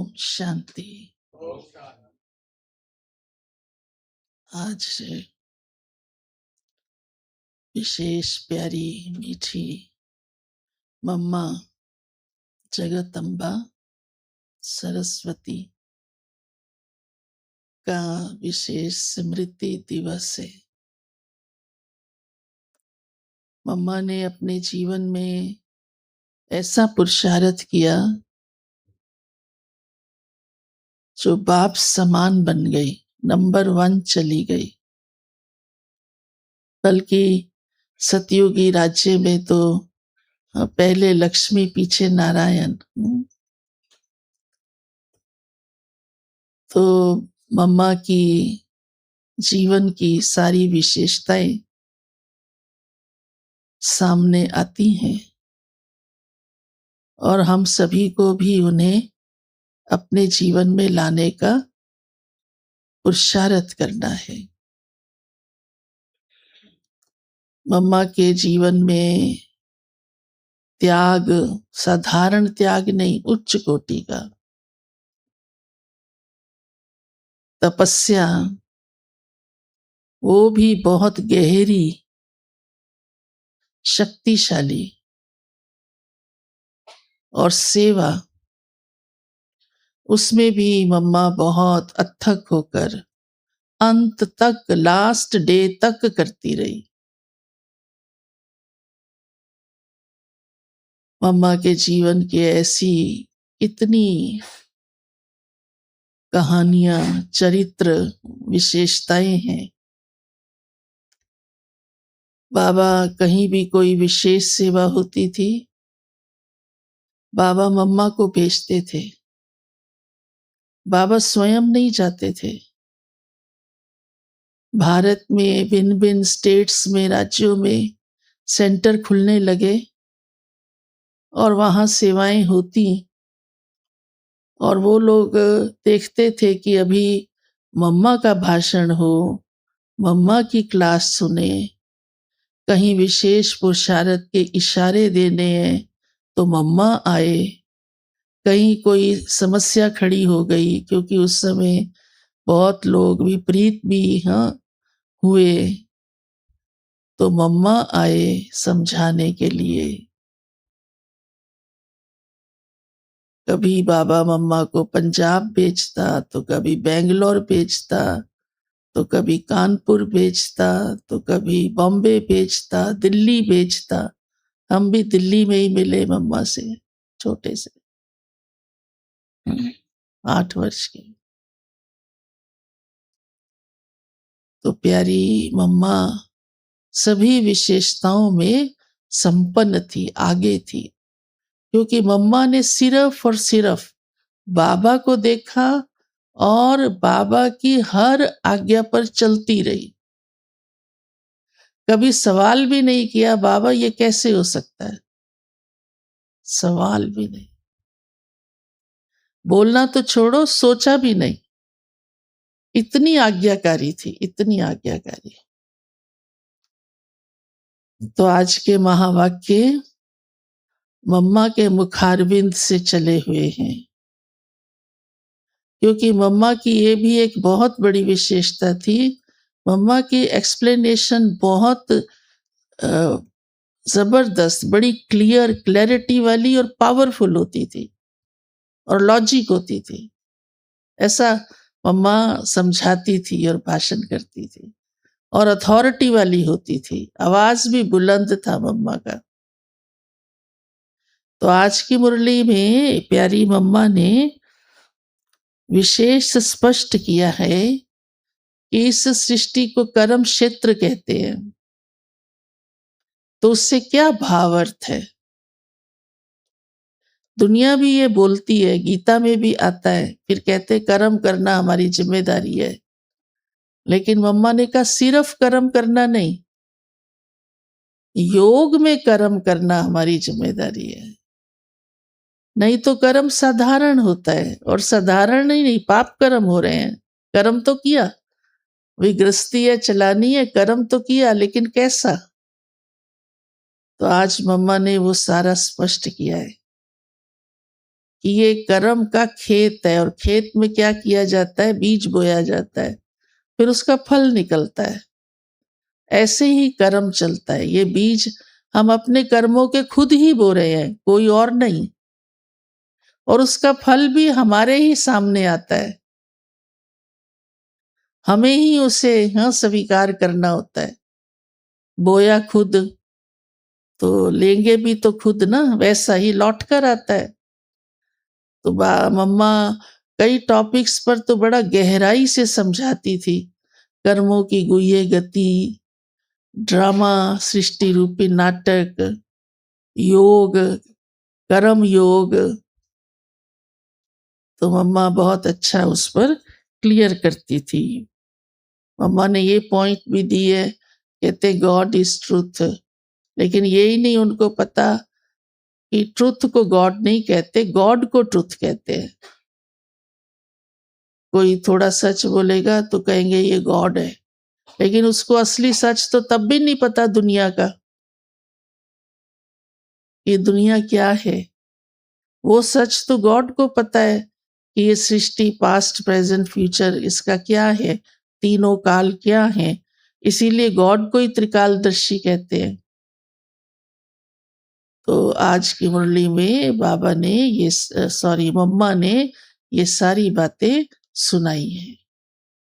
ओम शांति। आज से विशेष प्यारी मीठी मम्मा जगदम्बा सरस्वती का विशेष स्मृति दिवस है। मम्मा ने अपने जीवन में ऐसा पुरुषार्थ किया जो बाप समान बन गई, नंबर 1 चली गई। बल्कि सतयुगी राज्य में तो पहले लक्ष्मी पीछे नारायण। तो मम्मा की जीवन की सारी विशेषताएं सामने आती हैं और हम सभी को भी उन्हें अपने जीवन में लाने का पुरुषार्थ करना है। मम्मा के जीवन में त्याग साधारण त्याग नहीं, उच्च कोटि का तपस्या, वो भी बहुत गहरी शक्तिशाली, और सेवा, उसमें भी मम्मा बहुत अथक होकर अंत तक, लास्ट डे तक करती रही। मम्मा के जीवन की ऐसी इतनी कहानियां, चरित्र, विशेषताएं हैं। बाबा कहीं भी कोई विशेष सेवा होती थी, बाबा मम्मा को भेजते थे। बाबा स्वयं नहीं जाते थे। भारत में भिन्न भिन्न स्टेट्स में, राज्यों में सेंटर खुलने लगे और वहां सेवाएं होती, और वो लोग देखते थे कि अभी मम्मा का भाषण हो, मम्मा की क्लास सुने, कहीं विशेष पुरुषार्थ के इशारे देने हैं तो मम्मा आए। कहीं कोई समस्या खड़ी हो गई, क्योंकि उस समय बहुत लोग विपरीत भी हुए, तो मम्मा आए समझाने के लिए। कभी बाबा मम्मा को पंजाब भेजता, तो कभी बेंगलोर भेजता, तो कभी कानपुर भेजता, तो कभी बॉम्बे भेजता, दिल्ली भेजता। हम भी दिल्ली में ही मिले मम्मा से, छोटे से 8 वर्ष के। तो प्यारी मम्मा सभी विशेषताओं में संपन्न थी, आगे थी, क्योंकि मम्मा ने सिर्फ और सिर्फ बाबा को देखा और बाबा की हर आज्ञा पर चलती रही। कभी सवाल भी नहीं किया, बाबा ये कैसे हो सकता है, सवाल भी नहीं। बोलना तो छोड़ो, सोचा भी नहीं। इतनी आज्ञाकारी थी, इतनी आज्ञाकारी। तो आज के महावाक्य मम्मा के मुखारविंद से चले हुए हैं, क्योंकि मम्मा की ये भी एक बहुत बड़ी विशेषता थी। मम्मा की एक्सप्लेनेशन बहुत जबरदस्त, बड़ी क्लियर, क्लैरिटी वाली और पावरफुल होती थी और लॉजिक होती थी। ऐसा मम्मा समझाती थी और भाषण करती थी, और अथॉरिटी वाली होती थी। आवाज भी बुलंद था मम्मा का। तो आज की मुरली में प्यारी मम्मा ने विशेष स्पष्ट किया है कि इस सृष्टि को कर्म क्षेत्र कहते हैं। तो उससे क्या भाव अर्थ है? दुनिया भी ये बोलती है, गीता में भी आता है, फिर कहते कर्म करना हमारी जिम्मेदारी है। लेकिन मम्मा ने कहा सिर्फ कर्म करना नहीं, योग में कर्म करना हमारी जिम्मेदारी है। नहीं तो कर्म साधारण होता है, और साधारण ही नहीं, पाप कर्म हो रहे हैं। कर्म तो किया, विगृहस्थी है, चलानी है, कर्म तो किया, लेकिन कैसा? तो आज मम्मा ने वो सारा स्पष्ट किया है। कि ये कर्म का खेत है और खेत में क्या किया जाता है, बीज बोया जाता है, फिर उसका फल निकलता है। ऐसे ही कर्म चलता है, ये बीज हम अपने कर्मों के खुद ही बो रहे हैं, कोई और नहीं। और उसका फल भी हमारे ही सामने आता है। हमें ही उसे स्वीकार करना होता है। बोया खुद, तो लेंगे भी तो खुद ना, वैसा ही लौट कर आता है। तो मम्मा कई टॉपिक्स पर तो बड़ा गहराई से समझाती थी। कर्मों की गुह्य गति, ड्रामा, सृष्टि रूपी नाटक, योग, कर्म योग। तो मम्मा बहुत अच्छा उस पर क्लियर करती थी। मम्मा ने ये पॉइंट भी दी है, कहते गॉड इज ट्रूथ, लेकिन यही नहीं उनको पता कि ट्रुथ को गॉड नहीं कहते, गॉड को ट्रुथ कहते हैं। कोई थोड़ा सच बोलेगा तो कहेंगे ये गॉड है, लेकिन उसको असली सच तो तब भी नहीं पता दुनिया का, ये दुनिया क्या है। वो सच तो गॉड को पता है कि ये सृष्टि पास्ट प्रेजेंट फ्यूचर इसका क्या है, तीनों काल क्या है। इसीलिए गॉड को ही त्रिकालदर्शी कहते हैं। तो आज की मुरली में बाबा ने ये सॉरी मम्मा ने ये सारी बातें सुनाई हैं।